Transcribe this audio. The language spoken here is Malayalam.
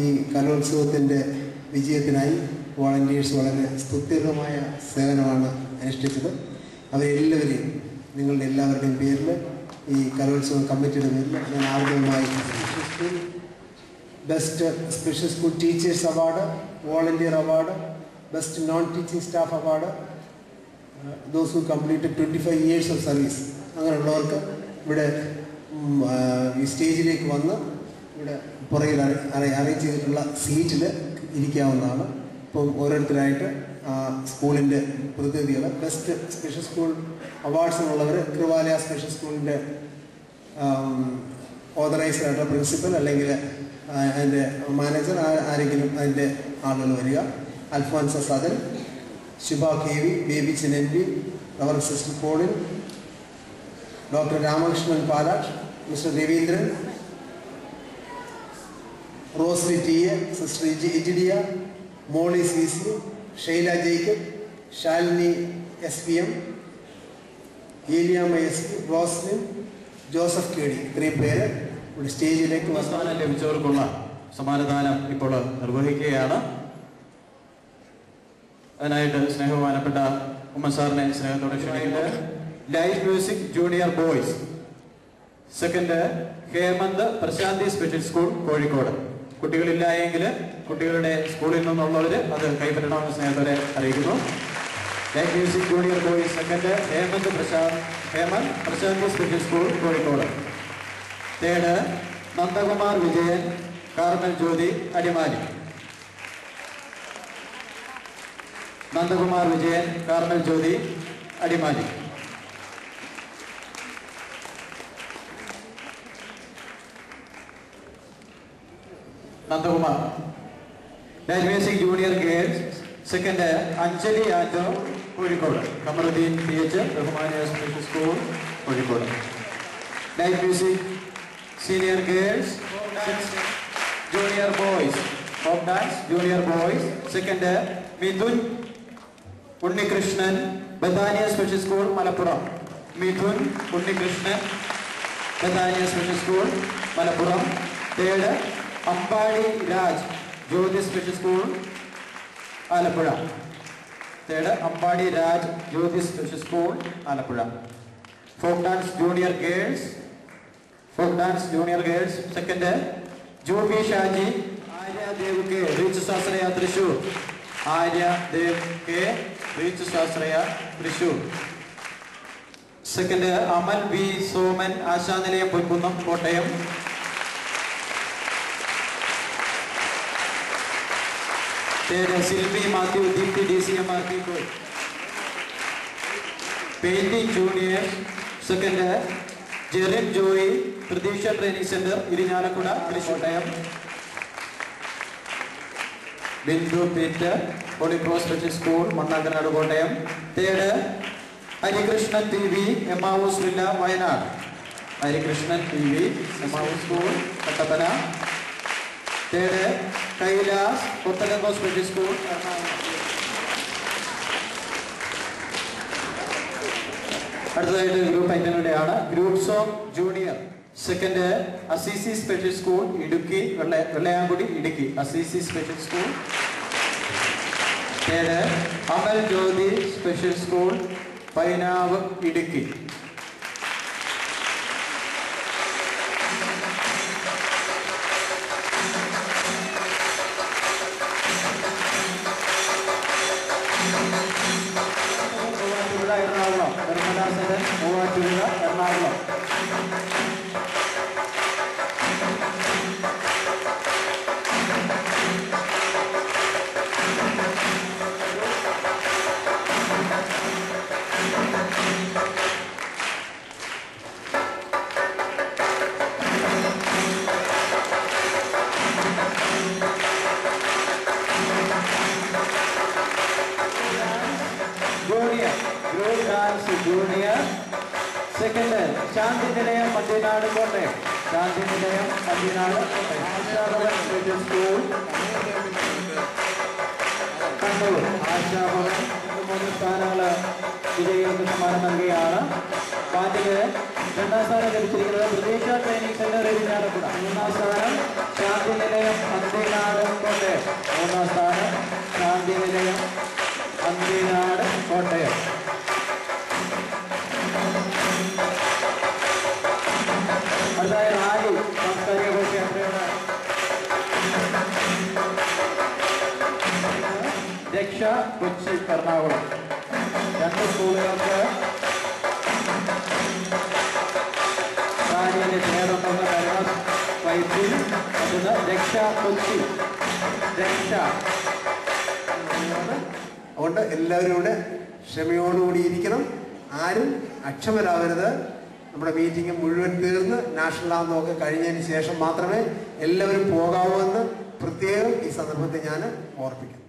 ഈ കലോത്സവത്തിൻ്റെ വിജയത്തിനായി വോളണ്ടിയേഴ്സ് വളരെ സ്തുത്യർഹമായ സേവനമാണ് അനുഷ്ഠിച്ചത്. അവരെല്ലാവരെയും നിങ്ങളുടെ എല്ലാവരുടെയും പേരിൽ ഈ കലോത്സവം കമ്മിറ്റിയുടെ പേരിൽ ഞാൻ ആർദ്രമായി best special school teachers award, volunteer award, best non teaching staff award, those who completed 25 years of service അങ്ങനെയുള്ളവർക്ക് ഇവിടെ ഈ സ്റ്റേജിലേക്ക് വന്ന് ഇവിടെ പുറകിൽ അറേഞ്ച് ചെയ്തിട്ടുള്ള സീറ്റിൽ ഇരിക്കാവുന്നതാണ്. ഇപ്പം ഓരോരുത്തരായിട്ട് സ്കൂളിൻ്റെ പ്രതിനിധികൾ, ബെസ്റ്റ് സ്പെഷ്യൽ സ്കൂൾ അവാർഡ്സിനുള്ളവർ കൃപാലയ സ്പെഷ്യൽ സ്കൂളിൻ്റെ ഓതറൈസ്ഡ് ആയിട്ടുള്ള പ്രിൻസിപ്പൽ അല്ലെങ്കിൽ അതിൻ്റെ മാനേജർ ആരെങ്കിലും അതിൻ്റെ ആളുകൾ വരിക. Alphonsa Sadan, Shubha K V, Baby ചെനൻവി, റവർ sister Pauline, doctor Ramakrishnan Palatt, mister Raveendran, Rosely T A, sister Egidia, Molly C C, Shaila Jacob, Shalini S P M, Eliyamma S P, Roslin, Joseph K D, ഇത്രയും പേര് ഇവിടെ സ്റ്റേജിലേക്ക് സമ്മാനം ലഭിച്ചവർക്കുള്ള സമ്മാനദാനം ഇപ്പോൾ നിർവഹിക്കുകയാണ്. അതിനായിട്ട് സ്നേഹബഹുമാനപ്പെട്ട ഉമ്മൻ സാറിനെ സ്നേഹത്തോടെ ക്ഷണിക്കുന്നത്. Light music junior boys, second Hemant Prashanti special school Kozhikode. കുട്ടികളില്ല എങ്കിൽ കുട്ടികളുടെ സ്കൂളിൽ നിന്നുള്ളവർ അത് കൈപ്പറ്റണമെന്ന് സ്നേഹത്തോടെ അറിയിക്കുന്നു. Light music junior boys second Hemant Prashanti special school Kozhikode. Third Nandakumar Vijayan Carmel Jyoti Adimali. Nandakumar Vijayan Carmel Jyoti Adimali. Nandakumar. Light music junior girls second Anjali ആൻഡോ കോഴിക്കോട്. കമറുദ്ദീൻ പി എച്ച് ബഹുമാനിയ special school Kozhikode. Light music senior girls junior boys folk dance junior boys second Mithun Unnikrishnan Bethania special school Malappuram. Mithun Unnikrishnan Bethania special school Malappuram. Third Ambadi Raj Jyoti special school Alappuzha. Third Ambadi Raj Jyoti special school Alappuzha. Folk dance junior girls second Jubi Shaji Arya Dev K reach Swashraya Thrissur. Arya Dev K reach Swashraya Thrissur. Second Amal B Soman Ashanilayam Ponkunnam Kottayam. Third Silvy Mathew Deepti DCMR painting junior second Jerin Joy Pratheeksha training centre Irinjalakuda Kottayam. Bindu Peter holy cross special school Mannakkanad Kottayam. Third Harikrishnan TV Emmaus villa Wayanad. Harikrishnan TV Emmaus school Kattappana. Third Kailas കൊത്തലങ്കോ സ്പെഷ്യൽ സ്കൂൾ എറണാകുളം. അടുത്തതായിട്ട് ഗ്രൂപ്പ് ഐറ്റങ്ങളുടെയാണ്. Group song junior second Assisi special school Idukki Vellayamkudi Idukki Assisi special school. Third Amal Jyoti special school Painavu Idukki. Ernakulam നിർമ്മലാസൻ Muvattupuzha Ernakulam. Junior second Shanti Nilayam Madhyanad Kottayam. Shanti Nilayam Madhyanad Kottayam. Ashabhavan special school Kannur. Ashabhavan 3 സ്ഥാനങ്ങൾ വിജയികൾക്ക് സമ്മാനം നൽകുകയാണ്. പാട്ടില് 2ാം സ്ഥാനം ലഭിച്ചിരിക്കുന്നത് പ്രതീക്ഷ ട്രെയിനിങ് സെന്റർ ഇരിഞ്ഞാലക്കുട. 3ാം സ്ഥാനം ശാന്തി നിലയം മധ്യനാട് അടുത്തതായി റാലി സാംസ്കാരിക ഘോഷയാത്രയുടെ രക്ഷ കൊച്ചി എറണാകുളം. 2 സ്കൂളുകൾക്ക് റാലിയുടെ നേതൃത്വം കരുണ വൈദ്യുതി, മറ്റൊന്ന് രക്ഷ കൊച്ചി. രക്ഷ. അതുകൊണ്ട് എല്ലാവരും കൂടെ ക്ഷമയോടുകൂടി ഇരിക്കണം. ആരും അക്ഷമരാവരുത്. നമ്മുടെ മീറ്റിംഗ് മുഴുവൻ തീർന്ന് നാഷണൽ ആന്തമൊക്കെ കഴിഞ്ഞതിന് ശേഷം മാത്രമേ എല്ലാവരും പോകാവൂ എന്ന് പ്രത്യേകം ഈ സന്ദർഭത്തിൽ ഞാൻ ഓർപ്പിക്കുന്നു.